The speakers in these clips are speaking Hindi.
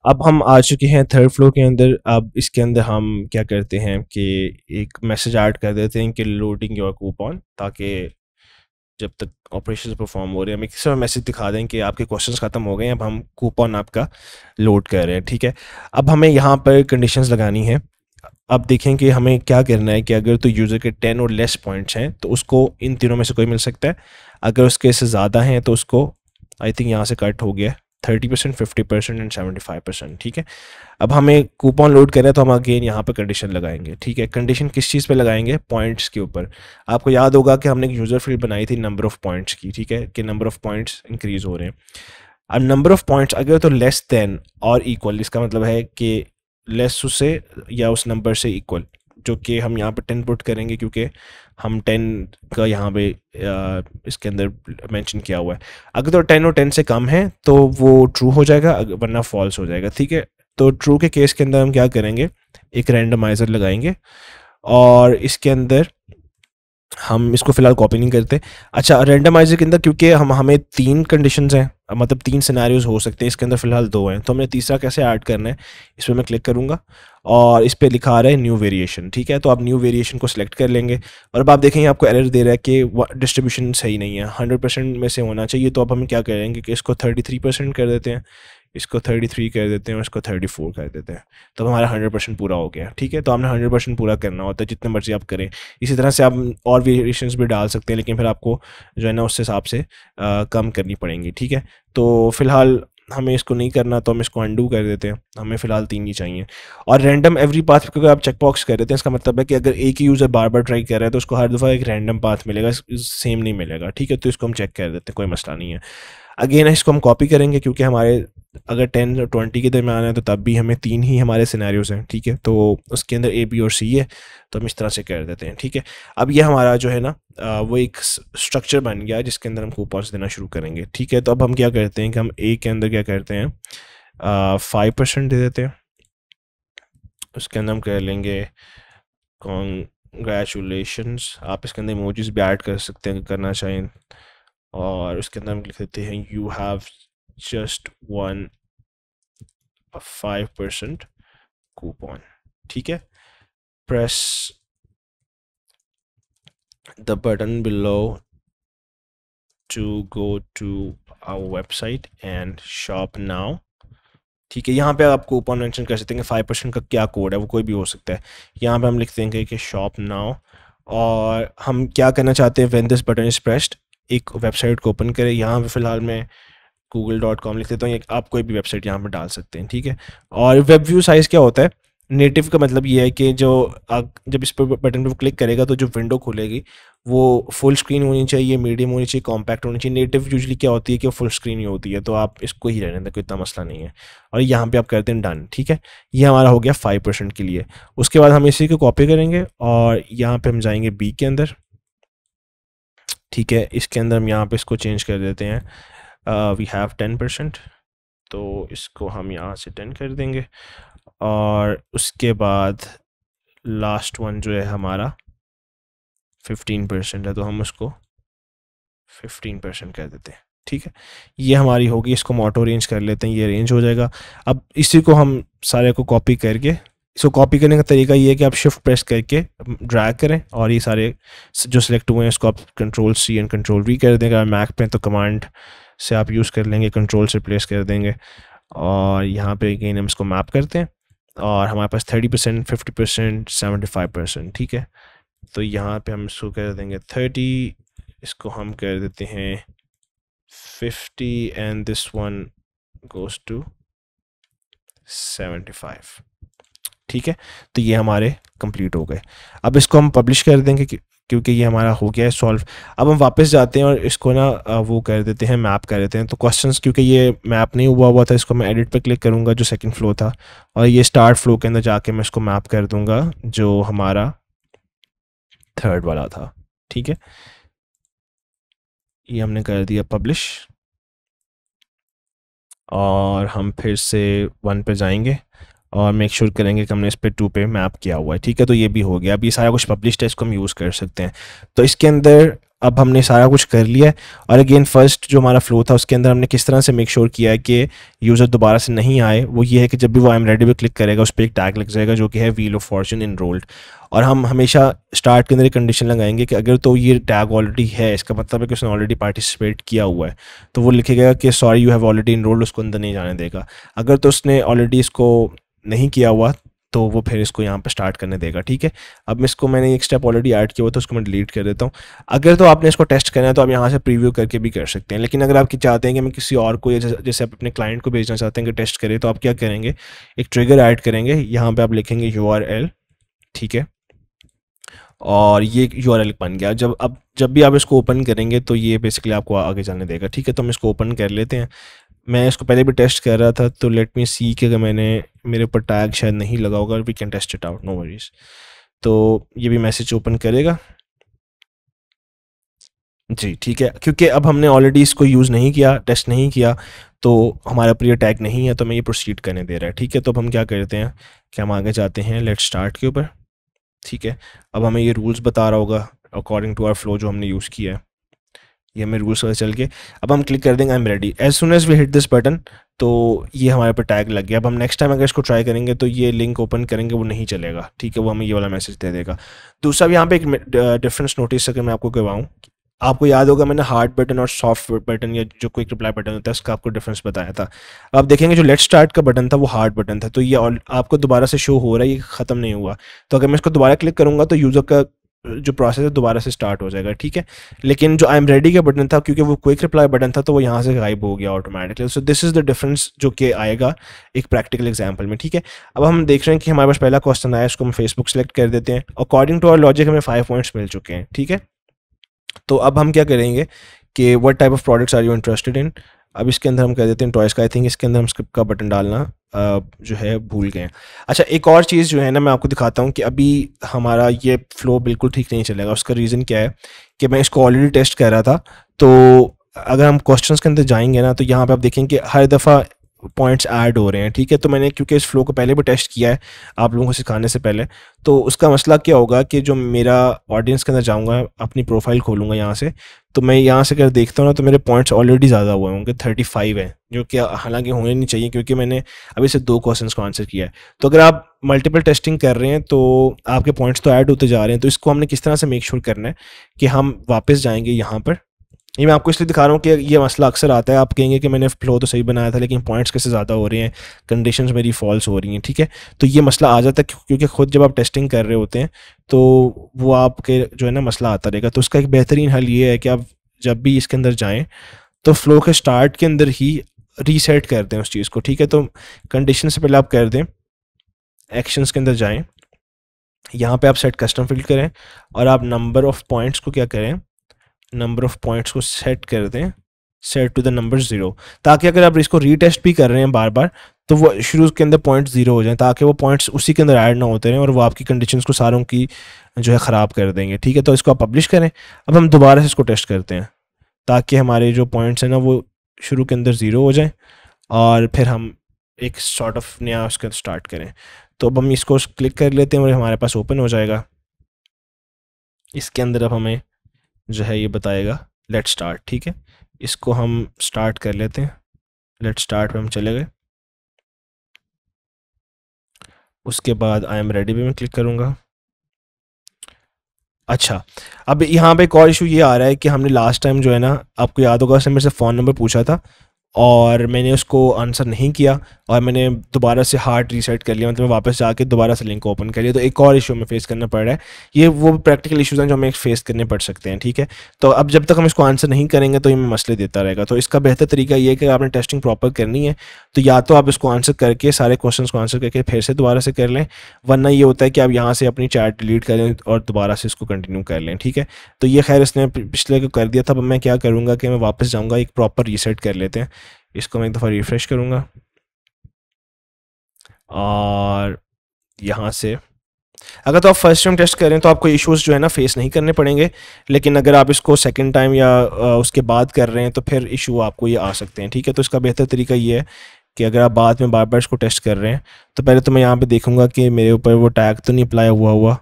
अब हम आ चुके हैं थर्ड फ्लोर के अंदर। अब इसके अंदर हम क्या करते हैं कि एक मैसेज ऐड कर देते हैं कि लोडिंग योर कूपन, ताकि जब तक ऑपरेशन परफॉर्म हो रहे हैं हम एक मैसेज दिखा दें कि आपके क्वेश्चंस ख़त्म हो गए हैं, अब हम कूपन आपका लोड कर रहे हैं। ठीक है, अब हमें यहाँ पर कंडीशंस लगानी है। अब देखें कि हमें क्या करना है कि अगर तो यूज़र के 10 और लेस पॉइंट्स हैं तो उसको इन तीनों में से कोई मिल सकता है। अगर उसके से ज़्यादा हैं तो उसको आई थिंक यहाँ से कट हो गया 30%, 50% एंड 75%। ठीक है, अब हमें कूपन लोड करें तो हम अगेन यहाँ पर कंडीशन लगाएंगे। ठीक है, कंडीशन किस चीज़ पे लगाएंगे? पॉइंट्स के ऊपर। आपको याद होगा कि हमने एक यूज़र फील्ड बनाई थी नंबर ऑफ़ पॉइंट्स की। ठीक है, कि नंबर ऑफ़ पॉइंट्स इंक्रीज़ हो रहे हैं। अब नंबर ऑफ़ पॉइंट्स अगर तो लेस देन और इक्वल, इसका मतलब है कि लेस उससे या उस नंबर से इक्वल, जो कि हम यहाँ पे 10 पुट करेंगे क्योंकि हम 10 का यहाँ पे इसके अंदर मेंशन किया हुआ है। अगर तो 10 और 10 से कम है तो वो ट्रू हो जाएगा, वरना फॉल्स हो जाएगा। ठीक है, तो ट्रू के केस के अंदर हम क्या करेंगे, एक रैंडमाइज़र लगाएंगे और इसके अंदर हम इसको फ़िलहाल कॉपी नहीं करते। अच्छा, रैंडमाइज़र के अंदर क्योंकि हमें 3 कंडीशंस हैं, मतलब 3 सिनेरियोज़ हो सकते हैं, इसके अंदर फ़िलहाल 2 हैं, तो हमें तीसरा कैसे ऐड करना है, इस पर मैं क्लिक करूँगा और इस पे लिखा आ रहा है न्यू वेरिएशन। ठीक है, तो आप न्यू वेरिएशन को सिलेक्ट कर लेंगे और अब आप देखेंगे आपको एरर दे रहा है कि डिस्ट्रीब्यूशन सही नहीं है, 100% में से होना चाहिए। तो अब हम क्या करेंगे कि इसको 33% कर देते हैं, इसको 33 कर देते हैं और इसको 34 कर देते हैं, तो हमारा 100% पूरा हो गया। ठीक है, तो हमने 100% पूरा करना होता है, जितने मर्जी आप करें। इसी तरह से आप और वेरिएशंस भी डाल सकते हैं, लेकिन फिर आपको जो है ना उस हिसाब से कम करनी पड़ेंगी। ठीक है, तो फिलहाल हमें इसको नहीं करना, तो हम इसको अंडू कर देते हैं, हमें फ़िलहाल 3 ही चाहिए। और रैंडम एवरी पाथ, क्योंकि आप चेक बॉक्स कर देते हैं, इसका मतलब है कि अगर एक ही यूज़र बार बार ट्राई कर रहा है तो उसको हर दफ़ा एक रैंडम पाथ मिलेगा, सेम नहीं मिलेगा। ठीक है, तो इसको हम चेक कर देते हैं, कोई मसला नहीं है। अगेन इसको हम कॉपी करेंगे क्योंकि हमारे अगर 10 और 20 के दरमियान है तो तब भी हमें 3 ही हमारे सिनेरियोज़ हैं। ठीक है, तो उसके अंदर ए, बी और सी है, तो हम इस तरह से कर देते हैं। ठीक है, अब ये हमारा जो है ना वो एक स्ट्रक्चर बन गया जिसके अंदर हम कूपन्स देना शुरू करेंगे। ठीक है, तो अब हम क्या करते हैं कि हम ए के अंदर क्या करते हैं, 5% दे देते हैं। उसके अंदर हम कर लेंगे कॉन्ग्रेचुलेशंस। आप इसके अंदर इमोजीज भी ऐड कर सकते हैं करना चाहें, और उसके अंदर हम लिख देते हैं you have just one 5% coupon. ठीक है, press the button below to go to our website and shop now. ठीक है, यहाँ पे आप कूपन मेंशन कर सकते हैं कि 5% का क्या कोड है, वो कोई भी हो सकता है। यहाँ पे हम लिख देंगे कि शॉप नाउ, और हम क्या करना चाहते हैं, when this button is pressed, एक वेबसाइट को ओपन करें। यहाँ पे फ़िलहाल मैं google.com लिख देता हूँ, आप कोई भी वेबसाइट यहाँ पर डाल सकते हैं। ठीक है, और वेब व्यू साइज़ क्या होता है, नेटिव का मतलब ये है कि जो जब इस पर बटन पर क्लिक करेगा तो जो विंडो खुलेगी वो फुल स्क्रीन होनी चाहिए, मीडियम होनी चाहिए, कॉम्पैक्ट होनी चाहिए। नेटिव यूजुअली क्या होती है कि फुल स्क्रीन ही होती है, तो आप इसको ही रहने दें, कोई इतना मसला नहीं है। और यहाँ पे आप करते हैं डन। ठीक है, ये हमारा हो गया 5% के लिए। उसके बाद हम इसी को कॉपी करेंगे और यहाँ पे हम जाएंगे बी के अंदर। ठीक है, इसके अंदर हम यहाँ पे इसको चेंज कर देते हैं, वी हैव 10%, तो इसको हम यहाँ से 10 कर देंगे। और उसके बाद लास्ट वन जो है हमारा 15% है, तो हम उसको 15% कर देते हैं। ठीक है, ये हमारी होगी। इसको हम ऑटो रेंज कर लेते हैं, ये रेंज हो जाएगा। अब इसी को हम सारे को कॉपी करके, इसको कॉपी करने का तरीका ये है कि आप शिफ्ट प्रेस करके ड्रैग करें और ये सारे जो सिलेक्ट हुए हैं इसको आप कंट्रोल-C एंड कंट्रोल-V कर देंगे। अगर मैक पे तो कमांड से आप यूज़ कर लेंगे, कंट्रोल से रिप्लेस कर देंगे। और यहाँ पे अगेन हम इसको मैप करते हैं और हमारे पास 30%, 50%, 75%। ठीक है, तो यहाँ पे हम इसको कर देंगे 30, इसको हम कर देते हैं 50 and this one goes to 75। ठीक है, तो ये हमारे कंप्लीट हो गए। अब इसको हम पब्लिश कर देंगे क्योंकि ये हमारा हो गया है सॉल्व। अब हम वापस जाते हैं और इसको ना वो कर देते हैं, मैप कर देते हैं। तो क्वेश्चंस क्योंकि ये मैप नहीं हुआ था, इसको मैं एडिट पे क्लिक करूँगा जो सेकंड फ्लो था, और ये स्टार्ट फ्लो के अंदर जाके मैं इसको मैप कर दूँगा जो हमारा थर्ड वाला था। ठीक है, ये हमने कर दिया पब्लिश, और हम फिर से 1 पे जाएंगे और मेक श्योर करेंगे कि हमने इस पे 2 पे मैप किया हुआ है। ठीक है, तो ये भी हो गया। अब ये सारा कुछ पब्लिश्ड है, इसको हम यूज़ कर सकते हैं। तो इसके अंदर अब हमने सारा कुछ कर लिया है। और अगेन फर्स्ट जो हमारा फ्लो था उसके अंदर हमने किस तरह से मेक श्योर किया है कि यूज़र दोबारा से नहीं आए, वो ये है कि जब भी वो आई एम रेडी पे क्लिक करेगा उस पर एक टैग लग जाएगा जो कि है व्हील ऑफ फॉर्चून इनरोल्ड। और हम हमेशा स्टार्ट के अंदर एक कंडीशन लगाएंगे कि अगर तो ये टैग ऑलरेडी है, इसका मतलब है कि उसने ऑलरेडी पार्टिसिपेट किया हुआ है, तो वो लिखेगा कि sorry you have already enrolled, उसको अंदर नहीं जाने देगा। अगर तो उसने ऑलरेडी इसको नहीं किया हुआ तो वो फिर इसको यहाँ पे स्टार्ट करने देगा। ठीक है, अब मैंने एक स्टेप ऑलरेडी ऐड किया हुआ था, उसको मैं डिलीट कर देता हूँ। अगर तो आपने इसको टेस्ट करना है तो आप यहाँ से प्रीव्यू करके भी कर सकते हैं, लेकिन अगर आप चाहते हैं कि मैं किसी और को, जैसे आप अपने क्लाइंट को भेजना चाहते हैं कि टेस्ट करें, तो आप क्या करेंगे, एक ट्रिगर ऐड करेंगे, यहाँ पे आप लिखेंगे URL। ठीक है, और ये URL बन गया। जब भी आप इसको ओपन करेंगे तो ये बेसिकली आपको आगे जाने देगा। ठीक है, तो हम इसको ओपन कर लेते हैं। मैं इसको पहले भी टेस्ट कर रहा था, तो लेट मी सी कि अगर मेरे ऊपर टैग शायद नहीं लगा होगा, we can test it out, no worries. तो ये भी मैसेज ओपन करेगा जी। ठीक है, क्योंकि अब हमने ऑलरेडी इसको यूज़ नहीं किया, टेस्ट नहीं किया, तो हमारे ऊपर ये टैग नहीं है, तो मैं ये प्रोसीड करने दे रहा है। ठीक है, तो अब हम क्या करते हैं कि हम आगे जाते हैं लेट स्टार्ट के ऊपर। ठीक है, अब हमें ये रूल्स बता रहा होगा अकॉर्डिंग टू आवर फ्लो जो हमने यूज़ किया है, ये हमें रूल्स पर चल के अब हम क्लिक कर देंगे I am ready. As soon as we hit this button, तो ये हमारे पर टैग लग गया। अब हम नेक्स्ट टाइम अगर इसको ट्राई करेंगे तो ये लिंक ओपन करेंगे, वो नहीं चलेगा। ठीक है, वो हमें ये वाला मैसेज दे देगा। दूसरा यहाँ पे एक डिफरेंस नोटिस अगर मैं आपको करवाऊँ, आपको याद होगा मैंने हार्ड बटन और सॉफ्ट बटन या जो क्विक रिप्लाई बटन होता है उसका आपको डिफरेंस बताया था। आप देखेंगे जो लेट स्टार्ट का बटन था वो हार्ड बटन था, तो ये आपको दोबारा से शो हो रहा है, ये ख़त्म नहीं हुआ। तो अगर मैं इसको दोबारा क्लिक करूँगा तो यूज़र का जो प्रोसेस है दोबारा से स्टार्ट हो जाएगा। ठीक है, लेकिन जो आई एम रेडी का बटन था, क्योंकि वो क्विक रिप्लाई बटन था, तो वो यहाँ से गायब हो गया automatically. So this is the difference जो कि आएगा एक प्रैक्टिकल एग्जांपल में। ठीक है, अब हम देख रहे हैं कि हमारे पास पहला क्वेश्चन आया, इसको हम फेसबुक सेलेक्ट कर देते हैं। अकॉर्डिंग टू आवर लॉजिक हमें 5 पॉइंट्स मिल चुके हैं। ठीक है, तो अब हम क्या करेंगे कि what type of products are you interested in. अब इसके अंदर हम कह देते हैं टॉयस का। आई थिंक इसके अंदर हम स्क्रिप्ट का बटन डालना जो है भूल गए हैं। अच्छा, एक और चीज़ जो है ना मैं आपको दिखाता हूँ कि अभी हमारा ये फ्लो बिल्कुल ठीक नहीं चलेगा। उसका रीज़न क्या है कि मैं इसको ऑलरेडी टेस्ट कर रहा था, तो अगर हम क्वेश्चंस के अंदर जाएंगे ना तो यहाँ पे आप देखेंगे कि हर दफ़ा पॉइंट्स ऐड हो रहे हैं। ठीक है, तो मैंने क्योंकि इस फ्लो को पहले भी टेस्ट किया है आप लोगों को सिखाने से पहले, तो उसका मसला क्या होगा कि जो मेरा ऑडियंस के अंदर जाऊंगा, अपनी प्रोफाइल खोलूंगा यहाँ से, तो मैं यहाँ से अगर देखता हूँ ना तो मेरे पॉइंट्स ऑलरेडी ज़्यादा हुए होंगे, 35 है, जो कि हालांकि होने नहीं चाहिए क्योंकि मैंने अभी से 2 क्वेश्चंस को आंसर किया है। तो अगर आप मल्टीपल टेस्टिंग कर रहे हैं तो आपके पॉइंट्स तो ऐड होते जा रहे हैं, तो इसको हमने किस तरह से मेक श्योर करना है कि हम वापस जाएंगे यहाँ पर। ये मैं आपको इसलिए दिखा रहा हूँ कि ये मसला अक्सर आता है, आप कहेंगे कि मैंने फ्लो तो सही बनाया था लेकिन पॉइंट्स कैसे ज़्यादा हो रहे हैं, कंडीशंस मेरी फॉल्स हो रही हैं। ठीक है, तो ये मसला आ जाता है क्योंकि ख़ुद जब आप टेस्टिंग कर रहे होते हैं तो वो आपके जो है ना मसला आता रहेगा। तो उसका एक बेहतरीन हल ये है कि आप जब भी इसके अंदर जाएँ तो फ्लो के स्टार्ट के अंदर ही रीसेट कर दें उस चीज़ को। ठीक है, तो कंडीशन से पहले आप कर दें, एक्शंस के अंदर जाएँ, यहाँ पर आप सेट कस्टम फील्ड करें और आप नंबर ऑफ़ पॉइंट्स को क्या करें, नंबर ऑफ पॉइंट्स को सेट कर दें, सेट टू द नंबर 0, ताकि अगर आप इसको रीटेस्ट भी कर रहे हैं बार बार तो वो शुरू के अंदर पॉइंट 0 हो जाएं, ताकि वो पॉइंट्स उसी के अंदर ऐड ना होते रहें और वो आपकी कंडीशंस को सारों की जो है ख़राब कर देंगे। ठीक है, तो इसको आप पब्लिश करें। अब हम दोबारा से इसको टेस्ट करते हैं ताकि हमारे जो पॉइंट्स हैं ना वो शुरू के अंदर 0 हो जाएं और फिर हम एक सॉर्ट ऑफ नया उसके स्टार्ट करें। तो अब हम इसको क्लिक कर लेते हैं और हमारे पास ओपन हो जाएगा। इसके अंदर अब हमें जो है ये बताएगा लेट स्टार्ट। ठीक है, इसको हम स्टार्ट कर लेते हैं। लेट स्टार्ट पे हम चले गए, उसके बाद आई एम रेडी पे मैं क्लिक करूँगा। अच्छा, अब यहाँ पे एक और इशू ये आ रहा है कि हमने लास्ट टाइम जो है ना, आपको याद होगा उसने मेरे से फ़ोन नंबर पूछा था और मैंने उसको आंसर नहीं किया और मैंने दोबारा से हार्ड रीसेट कर लिया, मतलब मैं वापस जाके दोबारा से लिंक ओपन कर लिया। तो एक और इशू हमें फेस करना पड़ रहा है। ये वो प्रैक्टिकल इशूज़ हैं जो हमें फेस करने पड़ सकते हैं। ठीक है, तो अब जब तक हम इसको आंसर नहीं करेंगे तो ये मसले देता रहेगा। तो इसका बेहतर तरीका ये है कि आपने टेस्टिंग प्रॉपर करनी है तो या तो आप इसको आंसर करके सारे क्वेश्चन को आंसर करके फिर से दोबारा से कर लें, वरना ये होता है कि आप यहाँ से अपनी चैट डिलीट करें और दोबारा से इसको कंटिन्यू कर लें। ठीक है, तो ये खैर इसने पिछले को कर दिया था। अब मैं क्या करूँगा कि मैं वापस जाऊँगा, एक प्रॉपर रीसेट कर लेते हैं। इसको मैं एक दफ़ा रिफ़्रेश करूँगा और यहाँ से अगर तो आप फर्स्ट टाइम टेस्ट करें तो आपको इश्यूज़ जो है ना फेस नहीं करने पड़ेंगे, लेकिन अगर आप इसको सेकंड टाइम या उसके बाद कर रहे हैं तो फिर इशू आपको ये आ सकते हैं। ठीक है, तो इसका बेहतर तरीका ये है कि अगर आप बाद में बार बार इसको टेस्ट कर रहे हैं तो पहले तो मैं यहाँ पे देखूँगा कि मेरे ऊपर वो टैग तो नहीं अप्लाई हुआ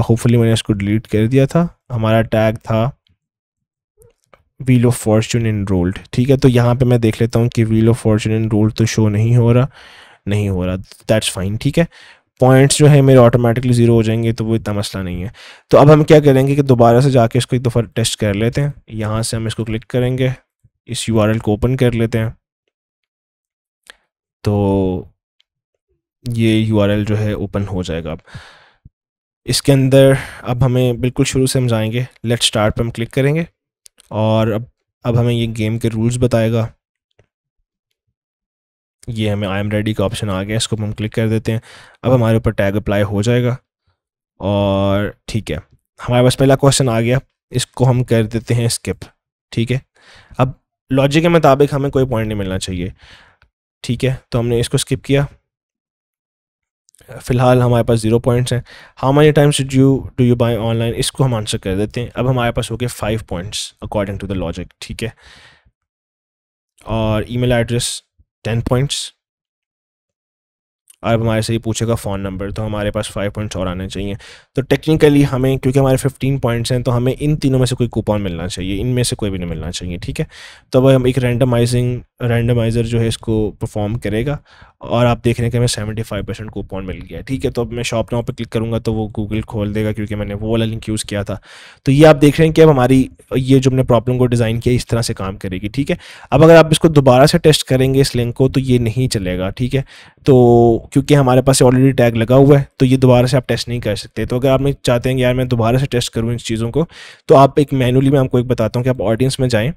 होपफुली मैंने इसको डिलीट कर दिया था। हमारा टैग था व्हील ऑफ फॉर्चून इनरोल्ड, ठीक है। तो यहाँ पे मैं देख लेता हूँ कि व्हील ऑफ फॉर्चून इनरोल्ड तो शो नहीं हो रहा, दैट्स फाइन, ठीक है। पॉइंट्स जो है मेरे ऑटोमेटिकली ज़ीरो हो जाएंगे, तो वो इतना मसला नहीं है। तो अब हम क्या करेंगे कि दोबारा से जाके इसको एक दफ़ा टेस्ट कर लेते हैं। यहाँ से हम इसको क्लिक करेंगे, इस यूआरएल को ओपन कर लेते हैं। तो ये यूआरएल जो है ओपन हो जाएगा। अब इसके अंदर अब हमें बिल्कुल शुरू से हम जाएंगे, लेट्स स्टार्ट पर हम क्लिक करेंगे और अब हमें ये गेम के रूल्स बताएगा। ये हमें आई एम रेडी का ऑप्शन आ गया, इसको हम क्लिक कर देते हैं। अब हमारे ऊपर टैग अप्लाई हो जाएगा और ठीक है, हमारे पास पहला क्वेश्चन आ गया, इसको हम कर देते हैं स्किप, ठीक है। अब लॉजिक के मुताबिक हमें कोई पॉइंट नहीं मिलना चाहिए, ठीक है, तो हमने इसको स्किप किया। फ़िलहाल हमारे पास 0 पॉइंट्स हैं। How many times do you buy online, इसको हम आंसर कर देते हैं। अब हमारे पास हो गए 5 points according to the logic, ठीक है। और ईमेल एड्रेस 10 पॉइंट्स। और अब हमारे से ये पूछेगा फ़ोन नंबर, तो हमारे पास 5 पॉइंट्स और आने चाहिए। तो टेक्निकली हमें, क्योंकि हमारे 15 पॉइंट्स हैं, तो हमें इन तीनों में से कोई कूपन मिलना चाहिए, इनमें से कोई भी नहीं मिलना चाहिए, ठीक है। तो अब हम एक रैंडमाइज़र जो है इसको परफॉर्म करेगा और आप देख रहे हैं कि हमें 75% कूपन मिल गया है, ठीक है। तो अब मैं शॉप नाउ पर क्लिक करूँगा तो वो गूगल खोल देगा, क्योंकि मैंने वो वाला लिंक यूज़ किया था। तो ये आप देख रहे हैं कि अब हमारी ये जो हमने प्रॉब्लम को डिज़ाइन किया इस तरह से काम करेगी, ठीक है। अब अगर आप इसको दोबारा से टेस्ट करेंगे इस लिंक को, तो ये नहीं चलेगा, ठीक है। तो क्योंकि हमारे पास ऑलरेडी टैग लगा हुआ है, तो ये दोबारा से आप टेस्ट नहीं कर सकते। तो अगर आप नहीं चाहते हैं कि यार मैं दोबारा से टेस्ट करूँ इन चीज़ों को, तो आप एक मैनुअली, मैं आपको एक बताता हूँ कि आप ऑडियंस में जाएँ,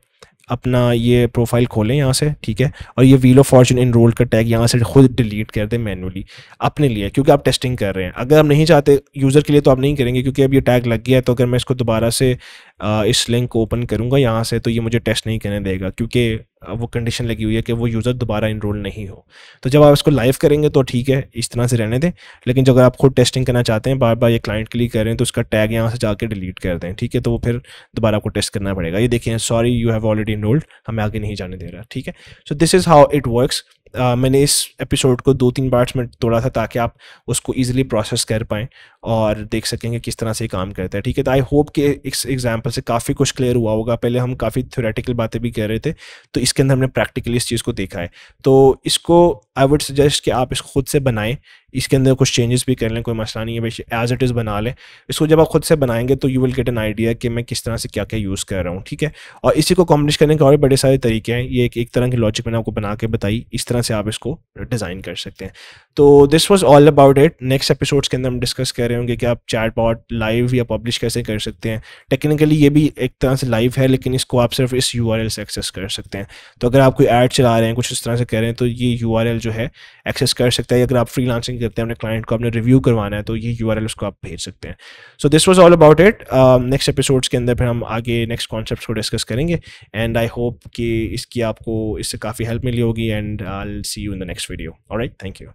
अपना ये प्रोफाइल खोलें यहाँ से, ठीक है। और ये व्हील ऑफ फॉर्चून इनरोल्ड का टैग यहाँ से खुद डिलीट कर दें मैनुअली अपने लिए, क्योंकि आप टेस्टिंग कर रहे हैं। अगर आप नहीं चाहते यूज़र के लिए तो आप नहीं करेंगे, क्योंकि अब ये टैग लग गया है। तो अगर मैं इसको दोबारा से इस लिंक को ओपन करूँगा यहाँ से, तो ये मुझे टेस्ट नहीं करने देगा, क्योंकि वो कंडीशन लगी हुई है कि वो यूज़र दोबारा इनरोल नहीं हो। तो जब आप इसको लाइव करेंगे तो ठीक है, इस तरह से रहने दें। लेकिन जब अगर आप खुद टेस्टिंग करना चाहते हैं, बार बार ये क्लाइंट के लिए कर रहे हैं, तो उसका टैग यहाँ से जाके डिलीट कर दें, ठीक है। तो वो फिर दोबारा आपको टेस्ट करना पड़ेगा। ये देखिए, sorry you have already enrolled, हमें आगे नहीं जाने दे रहा, ठीक है। So this is how it works. मैंने इस एपिसोड को 2-3 पार्ट्स में तोड़ा था ताकि आप उसको ईजिली प्रोसेस कर पाएँ और देख सकेंगे किस तरह से काम करता है, ठीक है। तो आई होप कि इस एग्जाम्पल से काफ़ी कुछ क्लियर हुआ होगा। पहले हम काफ़ी थ्योरेटिकल बातें भी कर रहे थे, तो इसके अंदर हमने प्रैक्टिकली इस चीज़ को देखा है। तो इसको आई वुड सजेस्ट कि आप इसको खुद से बनाएं, इसके अंदर कुछ चेंजेस भी कर लें, कोई मसला नहीं है भाई, एज इट इज़ बना लें। इसको जब आप खुद से बनाएंगे तो you will get an idea कि मैं किस तरह से क्या क्या यूज़ कर रहा हूँ, ठीक है। और इसी को कॉम्प्लिश करने के और बड़े सारे तरीके हैं। ये एक तरह की लॉजिक मैंने आपको बना के बताई, इस तरह से आप इसको डिज़ाइन कर सकते हैं। तो this was all about it. Next episodes के अंदर हम डिस्कस कर रहे होंगे कि आप चैट बॉट लाइव या पब्लिश कैसे कर सकते हैं। टेक्निकली ये भी एक तरह से लाइव है, लेकिन इसको आप सिर्फ इस यूआरएल से एक्सेस कर सकते हैं। तो अगर आप कोई ऐड चला रहे हैं, कुछ इस तरह से कर रहे हैं, तो ये यूआरएल जो है एक्सेस कर सकता है। अगर आप फ्रीलांसिंग करते हैं, अपने क्लाइंट को अपने रिव्यू करवाना है, तो ये यूआरएल उसको आप भेज सकते हैं। So this was all about it. Next episodes के अंदर फिर हम आगे नेक्स्ट कॉन्सेप्ट्स को डिस्कस करेंगे, एंड आई होप कि इसकी आपको इससे काफ़ी हेल्प मिली होगी, and I will see you in the next video. Alright, thank you.